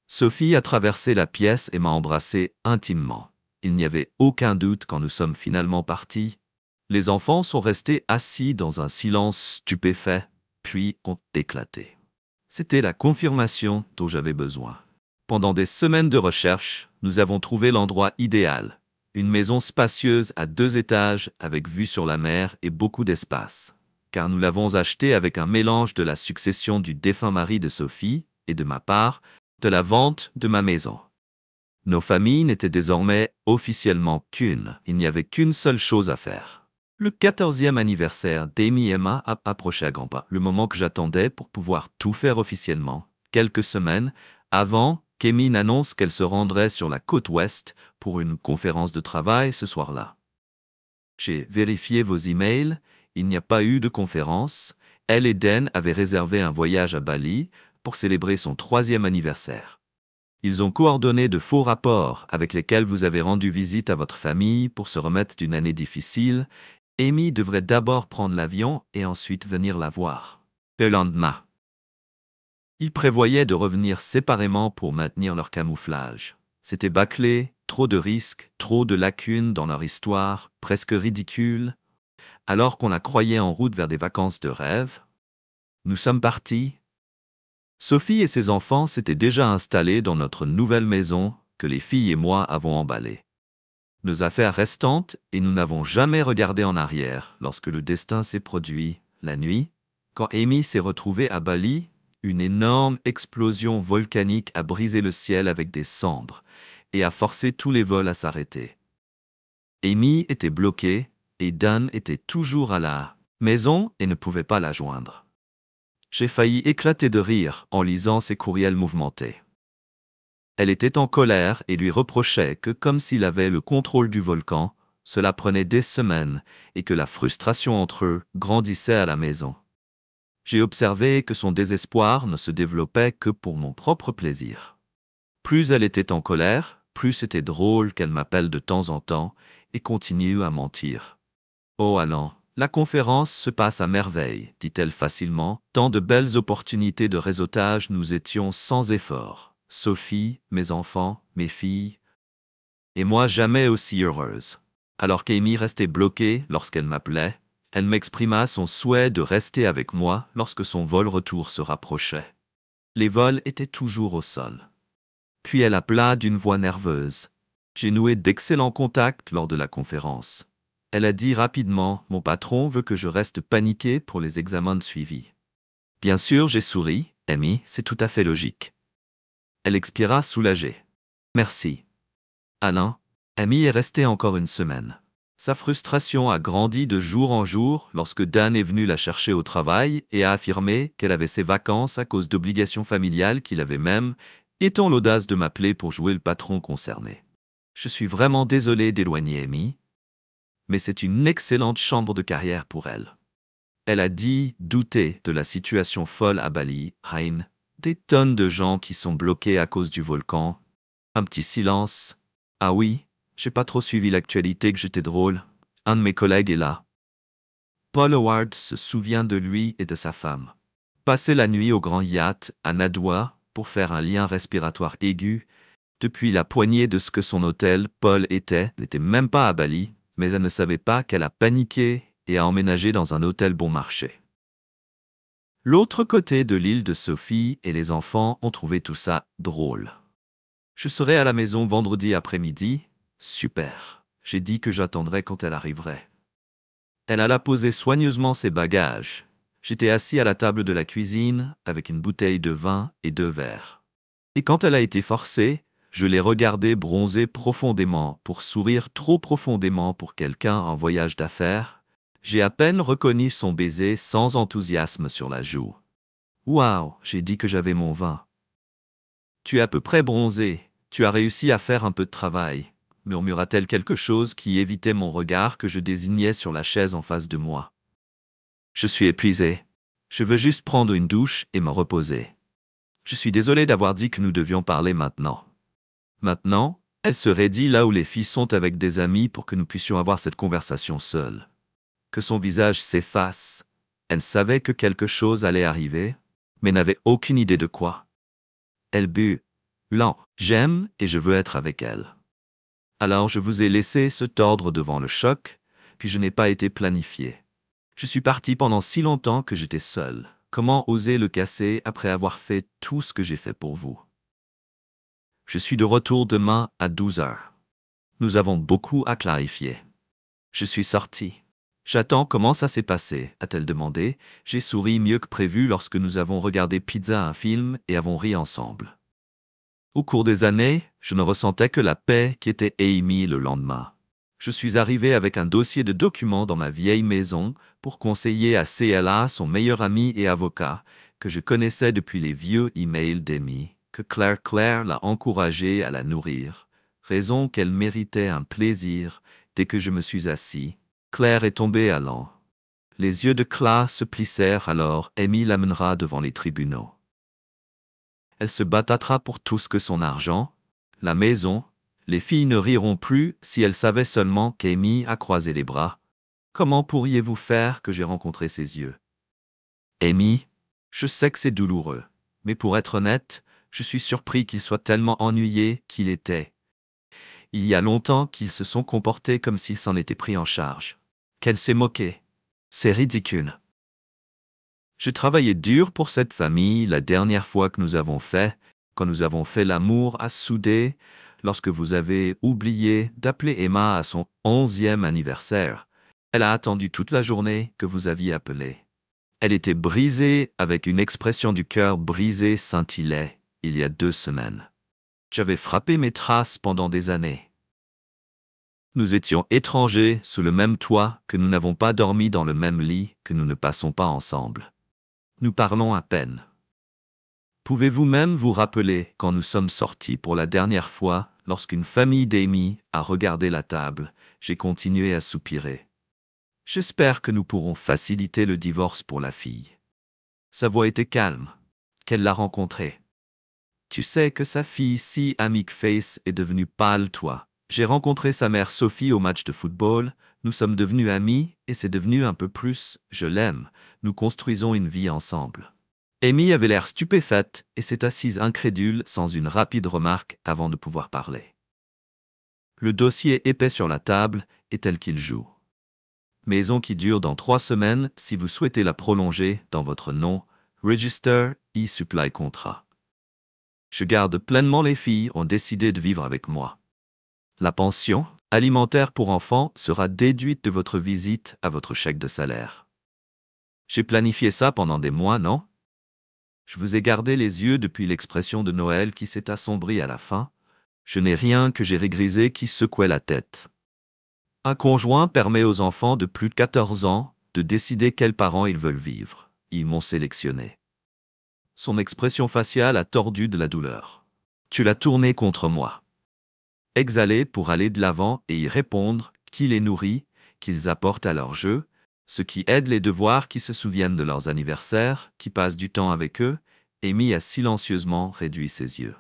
Sophie a traversé la pièce et m'a embrassé intimement. Il n'y avait aucun doute quand nous sommes finalement partis. Les enfants sont restés assis dans un silence stupéfait, puis ont éclaté. C'était la confirmation dont j'avais besoin. Pendant des semaines de recherche, nous avons trouvé l'endroit idéal. Une maison spacieuse à 2 étages avec vue sur la mer et beaucoup d'espace. Car nous l'avons achetée avec un mélange de la succession du défunt mari de Sophie et de ma part, de la vente de ma maison. Nos familles n'étaient désormais officiellement qu'une. Il n'y avait qu'une seule chose à faire. Le 14e anniversaire d'Amy et Emma a approché à grands pas. Le moment que j'attendais pour pouvoir tout faire officiellement. Quelques semaines avant qu'Amy n'annonce qu'elle se rendrait sur la côte ouest pour une conférence de travail ce soir-là. J'ai vérifié vos emails. Il n'y a pas eu de conférence. Elle et Dan avaient réservé un voyage à Bali pour célébrer son 3e anniversaire. Ils ont coordonné de faux rapports avec lesquels vous avez rendu visite à votre famille pour se remettre d'une année difficile. Amy devrait d'abord prendre l'avion et ensuite venir la voir. Le lendemain. Ils prévoyaient de revenir séparément pour maintenir leur camouflage. C'était bâclé, trop de risques, trop de lacunes dans leur histoire, presque ridicule. Alors qu'on la croyait en route vers des vacances de rêve, nous sommes partis. Sophie et ses enfants s'étaient déjà installés dans notre nouvelle maison que les filles et moi avons emballée. Nos affaires restantes et nous n'avons jamais regardé en arrière lorsque le destin s'est produit la nuit. Quand Amy s'est retrouvée à Bali, une énorme explosion volcanique a brisé le ciel avec des cendres et a forcé tous les vols à s'arrêter. Amy était bloquée et Dan était toujours à la maison et ne pouvait pas la joindre. J'ai failli éclater de rire en lisant ses courriels mouvementés. Elle était en colère et lui reprochait que, comme s'il avait le contrôle du volcan, cela prenait des semaines et que la frustration entre eux grandissait à la maison. J'ai observé que son désespoir ne se développait que pour mon propre plaisir. Plus elle était en colère, plus c'était drôle qu'elle m'appelle de temps en temps et continue à mentir. Oh Alan, la conférence se passe à merveille, dit-elle facilement, tant de belles opportunités de réseautage nous étions sans effort. Sophie, mes enfants, mes filles, et moi jamais aussi heureuse. Alors qu'Amy restait bloquée lorsqu'elle m'appelait, elle m'exprima son souhait de rester avec moi lorsque son vol retour se rapprochait. Les vols étaient toujours au sol. Puis elle appela d'une voix nerveuse. J'ai noué d'excellents contacts lors de la conférence. Elle a dit rapidement « Mon patron veut que je reste paniqué pour les examens de suivi. » Bien sûr, j'ai souri. « Amy, c'est tout à fait logique. » Elle expira soulagée. « Merci. » Alain, Amy est restée encore une semaine. Sa frustration a grandi de jour en jour lorsque Dan est venu la chercher au travail et a affirmé qu'elle avait ses vacances à cause d'obligations familiales qu'il avait même, étant l'audace de m'appeler pour jouer le patron concerné. Je suis vraiment désolé d'éloigner Amy, mais c'est une excellente chambre de carrière pour elle. Elle a dit douter de la situation folle à Bali, Hein, des tonnes de gens qui sont bloqués à cause du volcan. Un petit silence. Ah oui, j'ai pas trop suivi l'actualité que j'étais drôle. Un de mes collègues est là. Paul Howard se souvient de lui et de sa femme. Passer la nuit au grand yacht à Nadwa pour faire un lien respiratoire aigu. Depuis la poignée de ce que son hôtel, Paul n'était même pas à Bali, mais elle ne savait pas qu'elle a paniqué et a emménagé dans un hôtel bon marché. L'autre côté de l'île de Sophie et les enfants ont trouvé tout ça drôle. Je serai à la maison vendredi après-midi. Super. J'ai dit que j'attendrais quand elle arriverait. Elle alla poser soigneusement ses bagages. J'étais assis à la table de la cuisine avec une bouteille de vin et 2 verres. Et quand elle a été forcée, je l'ai regardée bronzer profondément pour sourire trop profondément pour quelqu'un en voyage d'affaires. J'ai à peine reconnu son baiser sans enthousiasme sur la joue. Waouh, j'ai dit que j'avais mon vin. Tu es à peu près bronzé, tu as réussi à faire un peu de travail, murmura-t-elle quelque chose qui évitait mon regard que je désignais sur la chaise en face de moi. Je suis épuisé. Je veux juste prendre une douche et me reposer. Je suis désolé d'avoir dit que nous devions parler maintenant. Maintenant, elle se raidit là où les filles sont avec des amis pour que nous puissions avoir cette conversation seules. Que son visage s'efface. Elle savait que quelque chose allait arriver, mais n'avait aucune idée de quoi. Elle but. Lent. J'aime et je veux être avec elle. Alors je vous ai laissé se tordre devant le choc, puis je n'ai pas été planifié. Je suis parti pendant si longtemps que j'étais seul. Comment oser le casser après avoir fait tout ce que j'ai fait pour vous? Je suis de retour demain à 12 heures. Nous avons beaucoup à clarifier. Je suis sorti. J'attends comment ça s'est passé, a-t-elle demandé. J'ai souri mieux que prévu lorsque nous avons regardé Pizza un film et avons ri ensemble. Au cours des années, je ne ressentais que la paix qui était Amy le lendemain. Je suis arrivé avec un dossier de documents dans ma vieille maison pour conseiller à CLA, son meilleur ami et avocat, que je connaissais depuis les vieux emails d'Amy, que Claire l'a encouragée à la nourrir, raison qu'elle méritait un plaisir dès que je me suis assis. Claire est tombée à l'an. Les yeux de Claire se plissèrent alors, Amy l'amènera devant les tribunaux. Elle se battatra pour tout ce que son argent, la maison, les filles ne riront plus si elles savaient seulement qu'Amy a croisé les bras. Comment pourriez-vous faire que j'ai rencontré ses yeux? Amy, je sais que c'est douloureux, mais pour être honnête, je suis surpris qu'il soit tellement ennuyé qu'il était. Il y a longtemps qu'ils se sont comportés comme s'ils s'en étaient pris en charge. Qu'elle s'est moquée. C'est ridicule. Je travaillais dur pour cette famille la dernière fois que nous avons fait, quand nous avons fait l'amour à souder, lorsque vous avez oublié d'appeler Emma à son 11e anniversaire. Elle a attendu toute la journée que vous aviez appelé. Elle était brisée avec une expression du cœur brisé scintillait il y a 2 semaines. J'avais frappé mes traces pendant des années. Nous étions étrangers sous le même toit, que nous n'avons pas dormi dans le même lit, que nous ne passons pas ensemble. Nous parlons à peine. Pouvez-vous même vous rappeler quand nous sommes sortis pour la dernière fois, lorsqu'une famille d'Amy a regardé la table, j'ai continué à soupirer. J'espère que nous pourrons faciliter le divorce pour la fille. Sa voix était calme. Qu'elle l'a rencontrée. Tu sais que sa fille, si Amic Face, est devenue pâle, toi. J'ai rencontré sa mère Sophie au match de football, nous sommes devenus amis, et c'est devenu un peu plus, je l'aime, nous construisons une vie ensemble. Amy avait l'air stupéfaite et s'est assise incrédule sans une rapide remarque avant de pouvoir parler. Le dossier épais sur la table est tel qu'il joue. Maison qui dure dans 3 semaines si vous souhaitez la prolonger dans votre nom, Register e-Supply Contrat. Je garde pleinement les filles ont décidé de vivre avec moi. La pension alimentaire pour enfants sera déduite de votre visite à votre chèque de salaire. J'ai planifié ça pendant des mois, non? Je vous ai gardé les yeux depuis l'expression de Noël qui s'est assombrie à la fin. Je n'ai rien que j'ai régrisé qui secouait la tête. Un conjoint permet aux enfants de plus de 14 ans de décider quels parents ils veulent vivre. Ils m'ont sélectionné. Son expression faciale a tordu de la douleur. Tu l'as tourné contre moi. Exhaler pour aller de l'avant et y répondre, qui les nourrit, qu'ils apportent à leur jeu, ce qui aide les devoirs qui se souviennent de leurs anniversaires, qui passent du temps avec eux, Amy a silencieusement réduit ses yeux.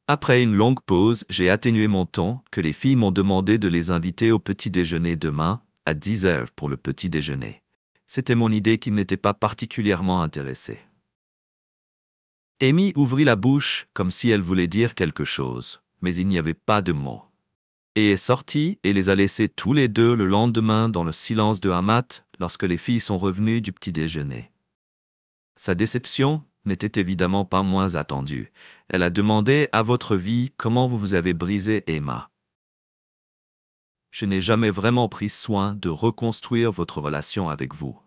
Après une longue pause, j'ai atténué mon ton, que les filles m'ont demandé de les inviter au petit déjeuner demain, à 10 heures pour le petit déjeuner. C'était mon idée qui n'était pas particulièrement intéressée. Amy ouvrit la bouche comme si elle voulait dire quelque chose, mais il n'y avait pas de mots. Et est sortie et les a laissés tous les deux le lendemain dans le silence de Hamat lorsque les filles sont revenues du petit déjeuner. Sa déception n'était évidemment pas moins attendue. Elle a demandé à votre vie comment vous vous avez brisé Emma. Je n'ai jamais vraiment pris soin de reconstruire votre relation avec vous.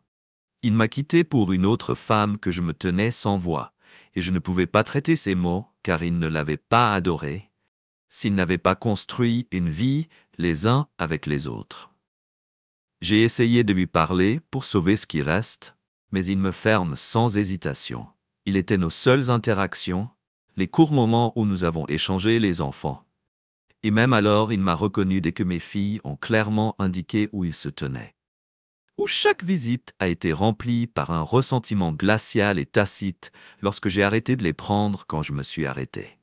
Il m'a quitté pour une autre femme que je me tenais sans voix, et je ne pouvais pas traiter ces mots car il ne l'avait pas adorée, s'ils n'avaient pas construit une vie les uns avec les autres. J'ai essayé de lui parler pour sauver ce qui reste, mais il me ferme sans hésitation. Il était nos seules interactions, les courts moments où nous avons échangé les enfants. Et même alors, il m'a reconnu dès que mes filles ont clairement indiqué où il se tenait. Où chaque visite a été remplie par un ressentiment glacial et tacite lorsque j'ai arrêté de les prendre quand je me suis arrêté.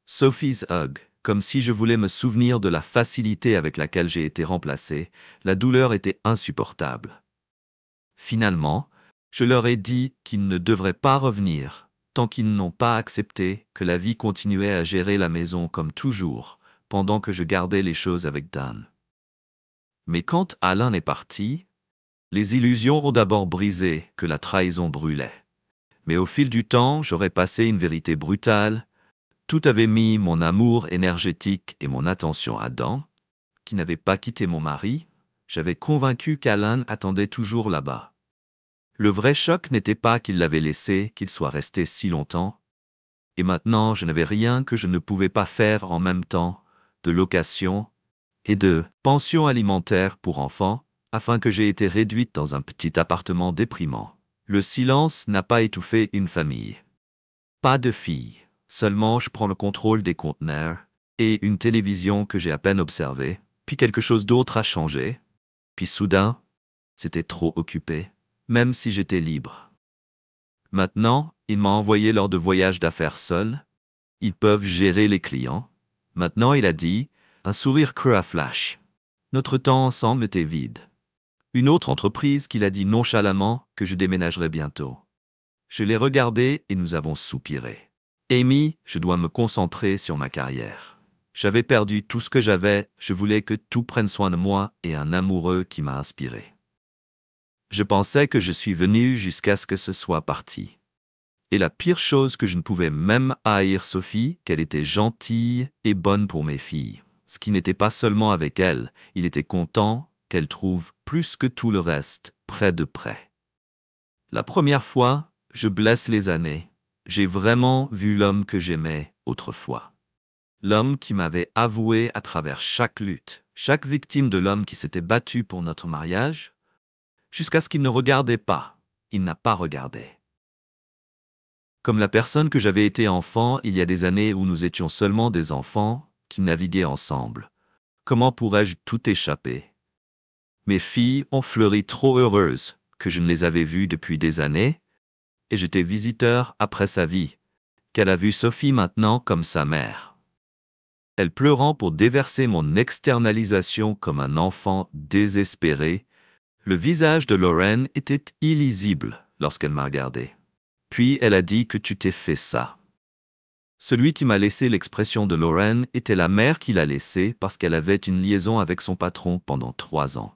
Sophie's hug, comme si je voulais me souvenir de la facilité avec laquelle j'ai été remplacé, la douleur était insupportable. Finalement, je leur ai dit qu'ils ne devraient pas revenir, tant qu'ils n'ont pas accepté que la vie continuait à gérer la maison comme toujours, pendant que je gardais les choses avec Dan. Mais quand Alain est parti, les illusions ont d'abord brisé que la trahison brûlait. Mais au fil du temps, j'aurais passé une vérité brutale. Tout avait mis mon amour énergétique et mon attention à Dan, qui n'avait pas quitté mon mari. J'avais convaincu qu'Alain attendait toujours là-bas. Le vrai choc n'était pas qu'il l'avait laissé, qu'il soit resté si longtemps. Et maintenant, je n'avais rien que je ne pouvais pas faire en même temps, de location et de pension alimentaire pour enfants, afin que j'ai été réduite dans un petit appartement déprimant. Le silence n'a pas étouffé une famille. Pas de fille, seulement je prends le contrôle des conteneurs, et une télévision que j'ai à peine observée, puis quelque chose d'autre a changé, puis soudain, c'était trop occupé, même si j'étais libre. Maintenant, il m'a envoyé lors de voyages d'affaires seuls, ils peuvent gérer les clients. Maintenant, il a dit, un sourire creux à flash. Notre temps ensemble était vide. Une autre entreprise qu'il a dit nonchalamment que je déménagerais bientôt. Je l'ai regardé et nous avons soupiré. Amy, je dois me concentrer sur ma carrière. J'avais perdu tout ce que j'avais, je voulais que tout prenne soin de moi et un amoureux qui m'a inspiré. Je pensais que je suis venu jusqu'à ce que ce soit parti. Et la pire chose que je ne pouvais même haïr Sophie, qu'elle était gentille et bonne pour mes filles. Ce qui n'était pas seulement avec elle, il était content qu'elle trouve plus que tout le reste, près de près. La première fois, je blesse les années. J'ai vraiment vu l'homme que j'aimais autrefois. L'homme qui m'avait avoué à travers chaque lutte, chaque victime de l'homme qui s'était battu pour notre mariage, jusqu'à ce qu'il ne regardait pas, il n'a pas regardé. Comme la personne que j'avais été enfant il y a des années où nous étions seulement des enfants qui naviguaient ensemble. Comment pourrais-je tout échapper? Mes filles ont fleuri trop heureuses que je ne les avais vues depuis des années, et j'étais visiteur après sa vie, qu'elle a vu Sophie maintenant comme sa mère. Elle pleurant pour déverser mon externalisation comme un enfant désespéré, le visage de Lorraine était illisible lorsqu'elle m'a regardé. Puis elle a dit que tu t'es fait ça. Celui qui m'a laissé l'expression de Lorraine était la mère qui l'a laissée parce qu'elle avait une liaison avec son patron pendant 3 ans.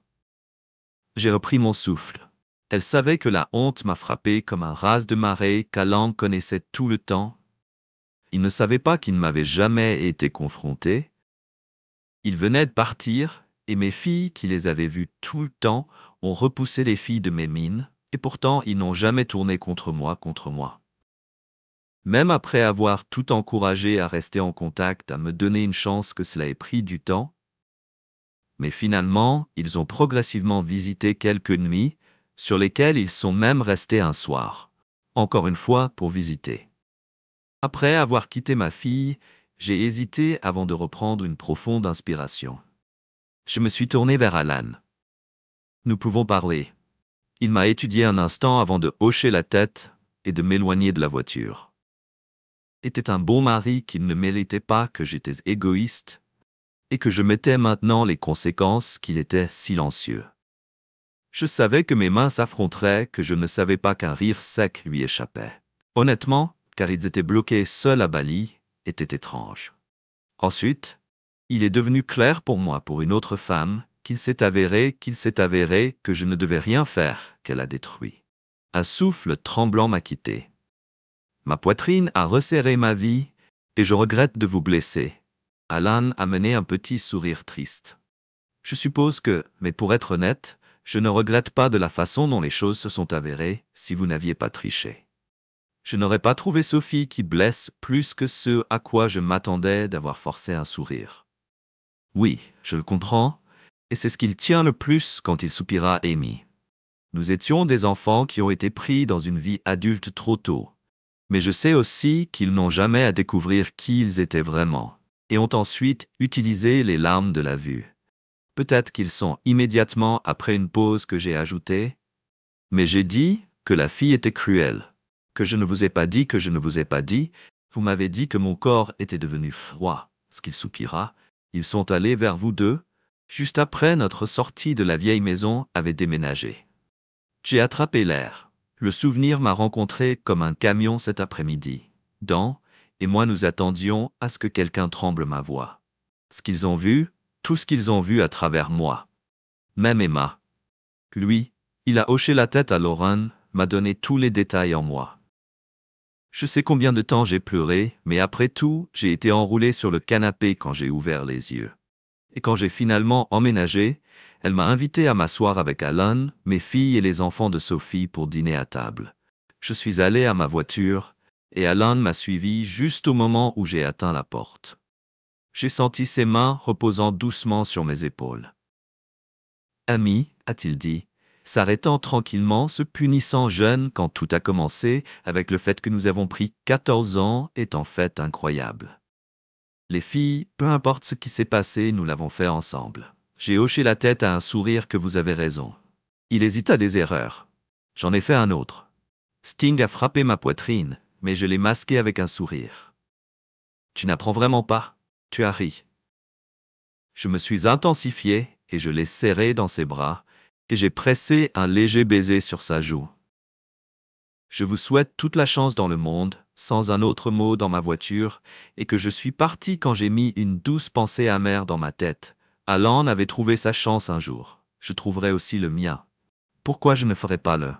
J'ai repris mon souffle. Elle savait que la honte m'a frappé comme un raz de marée qu'Alan connaissait tout le temps. Il ne savait pas qu'il ne m'avait jamais été confronté. Il venait de partir, et mes filles, qui les avaient vues tout le temps, ont repoussé les filles de mes mines, et pourtant ils n'ont jamais tourné contre moi. Même après avoir tout encouragé à rester en contact, à me donner une chance que cela ait pris du temps, mais finalement, ils ont progressivement visité quelques nuits, sur lesquelles ils sont même restés un soir, encore une fois pour visiter. Après avoir quitté ma fille, j'ai hésité avant de reprendre une profonde inspiration. Je me suis tourné vers Alan. Nous pouvons parler. Il m'a étudié un instant avant de hocher la tête et de m'éloigner de la voiture. Était un bon mari qui ne méritait pas que j'étais égoïste et que je mettais maintenant les conséquences qu'il était silencieux. Je savais que mes mains s'affronteraient, que je ne savais pas qu'un rire sec lui échappait. Honnêtement, car ils étaient bloqués seuls à Bali, était étrange. Ensuite, il est devenu clair pour moi, pour une autre femme, qu'il s'est avéré que je ne devais rien faire, qu'elle a détruit. Un souffle tremblant m'a quitté. Ma poitrine a resserré ma vie, et je regrette de vous blesser. Alan a mené un petit sourire triste. Je suppose que, mais pour être honnête, je ne regrette pas de la façon dont les choses se sont avérées si vous n'aviez pas triché. Je n'aurais pas trouvé Sophie qui blesse plus que ce à quoi je m'attendais d'avoir forcé un sourire. Oui, je le comprends, et c'est ce qu'il tient le plus quand il soupira Amy. Nous étions des enfants qui ont été pris dans une vie adulte trop tôt. Mais je sais aussi qu'ils n'ont jamais à découvrir qui ils étaient vraiment, et ont ensuite utilisé les larmes de la vue. Peut-être qu'ils sont immédiatement après une pause que j'ai ajoutée. Mais j'ai dit que la fille était cruelle, que je ne vous ai pas dit que je ne vous ai pas dit, vous m'avez dit que mon corps était devenu froid, ce qu'il soupira. Ils sont allés vers vous deux, juste après notre sortie de la vieille maison avait déménagé. J'ai attrapé l'air. Le souvenir m'a rencontré comme un camion cet après-midi. Dan et moi nous attendions à ce que quelqu'un tremble ma voix. Ce qu'ils ont vu, tout ce qu'ils ont vu à travers moi. Même Emma. Lui, il a hoché la tête à Lauren, m'a donné tous les détails en moi. Je sais combien de temps j'ai pleuré, mais après tout, j'ai été enroulé sur le canapé quand j'ai ouvert les yeux. Et quand j'ai finalement emménagé, elle m'a invité à m'asseoir avec Alan, mes filles et les enfants de Sophie pour dîner à table. Je suis allé à ma voiture, et Alan m'a suivi juste au moment où j'ai atteint la porte. J'ai senti ses mains reposant doucement sur mes épaules. « Ami, a-t-il dit, s'arrêtant tranquillement, se punissant jeune quand tout a commencé, avec le fait que nous avons pris 14 ans, est en fait incroyable. Les filles, peu importe ce qui s'est passé, nous l'avons fait ensemble. J'ai hoché la tête à un sourire que vous avez raison. Il hésita des erreurs. J'en ai fait un autre. Sting a frappé ma poitrine, mais je l'ai masqué avec un sourire. Tu n'apprends vraiment pas, tu as ri. Je me suis intensifié et je l'ai serré dans ses bras, et j'ai pressé un léger baiser sur sa joue. Je vous souhaite toute la chance dans le monde, sans un autre mot dans ma voiture, et que je suis parti quand j'ai mis une douce pensée amère dans ma tête. Alan avait trouvé sa chance un jour. Je trouverai aussi le mien. Pourquoi je ne ferais pas le?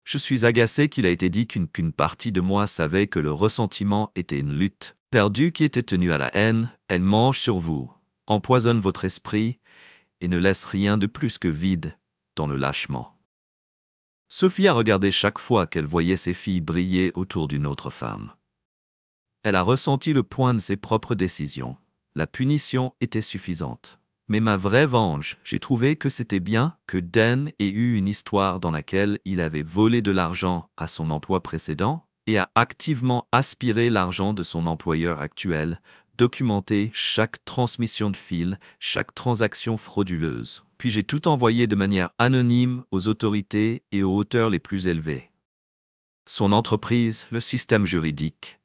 Je suis agacé qu'il a été dit qu'une partie de moi savait que le ressentiment était une lutte perdue qui était tenue à la haine. Elle mange sur vous, empoisonne votre esprit et ne laisse rien de plus que vide dans le lâchement. Sophie a regardé chaque fois qu'elle voyait ses filles briller autour d'une autre femme. Elle a ressenti le poids de ses propres décisions. La punition était suffisante. Mais ma vraie vengeance, j'ai trouvé que c'était bien que Dan ait eu une histoire dans laquelle il avait volé de l'argent à son emploi précédent et a activement aspiré l'argent de son employeur actuel, documenté chaque transmission de fil, chaque transaction frauduleuse. Puis j'ai tout envoyé de manière anonyme aux autorités et aux hauteurs les plus élevées. Son entreprise, le système juridique.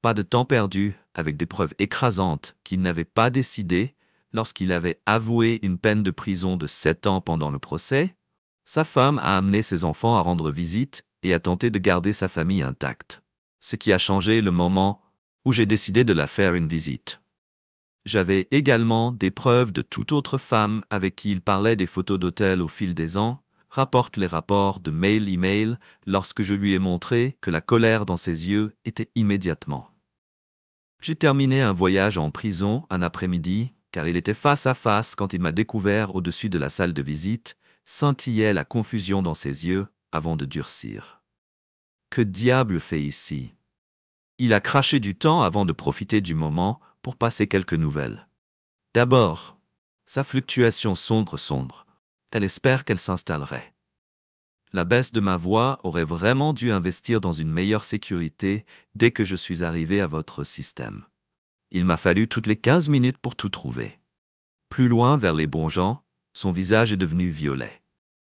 Pas de temps perdu, avec des preuves écrasantes qu'il n'avait pas décidé lorsqu'il avait avoué une peine de prison de 7 ans pendant le procès. Sa femme a amené ses enfants à rendre visite et a tenté de garder sa famille intacte. Ce qui a changé le moment où j'ai décidé de la faire une visite. J'avais également des preuves de toute autre femme avec qui il parlait des photos d'hôtel au fil des ans, rapporte les rapports de mail-email lorsque je lui ai montré que la colère dans ses yeux était immédiatement. J'ai terminé un voyage en prison un après-midi, car il était face à face quand il m'a découvert au-dessus de la salle de visite, scintillait la confusion dans ses yeux avant de durcir. Que diable fait ici? Il a craché du temps avant de profiter du moment pour passer quelques nouvelles. D'abord, sa fluctuation sombre. Elle espère qu'elle s'installerait. La baisse de ma voix aurait vraiment dû investir dans une meilleure sécurité dès que je suis arrivé à votre système. Il m'a fallu toutes les 15 minutes pour tout trouver. Plus loin vers les bons gens, son visage est devenu violet.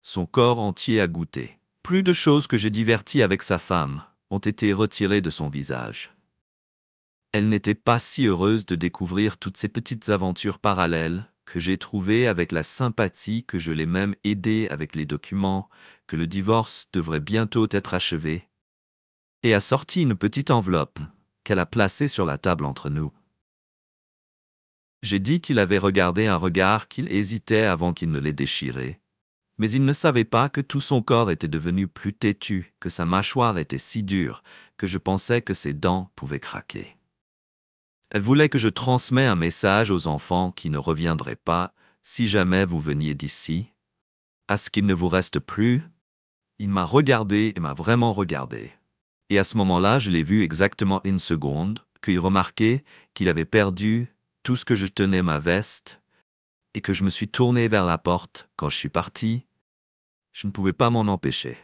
Son corps entier a goûté. Plus de choses que j'ai diverties avec sa femme ont été retirées de son visage. Elle n'était pas si heureuse de découvrir toutes ces petites aventures parallèles que j'ai trouvées avec la sympathie que je l'ai même aidé avec les documents, que le divorce devrait bientôt être achevé, et a sorti une petite enveloppe qu'elle a placée sur la table entre nous. J'ai dit qu'il avait regardé un regard qu'il hésitait avant qu'il ne l'ait déchiré, mais il ne savait pas que tout son corps était devenu plus têtu, que sa mâchoire était si dure, que je pensais que ses dents pouvaient craquer. Elle voulait que je transmette un message aux enfants qui ne reviendraient pas si jamais vous veniez d'ici. À ce qu'il ne vous reste plus. Il m'a regardé et m'a vraiment regardé. Et à ce moment-là, je l'ai vu exactement une seconde, qu'il remarquait qu'il avait perdu tout ce que je tenais ma veste, et que je me suis tourné vers la porte quand je suis parti. Je ne pouvais pas m'en empêcher.